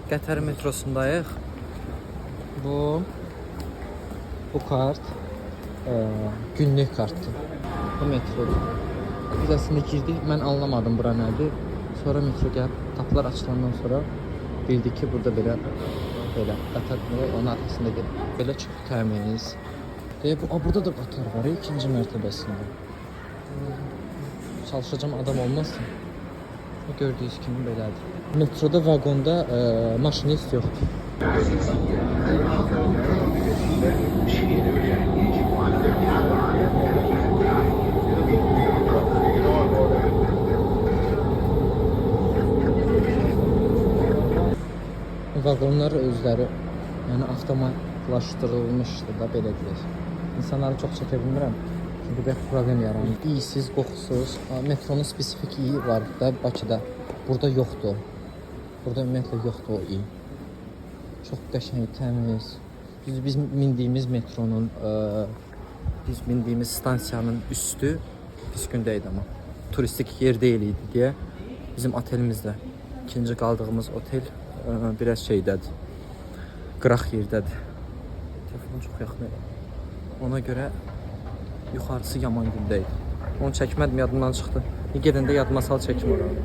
Qətər metrosundayıq. Bu kart günlük kartdır. Bu metrodur. Biz əslində girdik, mən anlamadım bura nədir. Sonra metro gəlib qapılar açılandan sonra bildik ki, burada belə qatar onun arxasında gedir. Belə çox təmiz. Burada da qatar var, ikinci mərtəbəsində. Çalışacağım adam olmasın. Gördüyünüz kimi belədir. Metroda, vaqonda maşinist yoxdur. Vaqonlar özləri yəni avtomatlaşdırılmışdı da, belə deyək. İnsanları çox çəkə bilmirəm. Çünki bir problem yaranır. İyisiz, qoxusuz. Metronun spesifik iyi var da Bakıda. Burada yoxdur. Burada ümumiyyətlə yoxdur o iyi. Çox qəşəng, təmiz. Biz mindiyimiz metronun, biz mindiyimiz stansiyanın üstü pis gündəydi amma. Turistik yer deyil idi deyə bizim otelimizdə. İkinci qaldığımız otel biraz şeydədir. Qıraq yerdədir. Telefon çox yaxın. Ona görə yuxarısı yaman gündəydi. Onu çəkmədim, yadımdan çıxdı. Gedəndə yadıma sal çəkim oranı.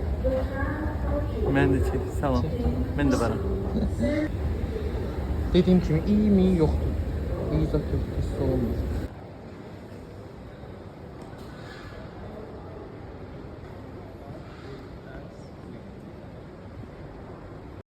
Mən də çək, salam. Mən də varam. Dediyim kimi iyi mi, yoxdur. İyi zat yoxdur, hiss olunmur.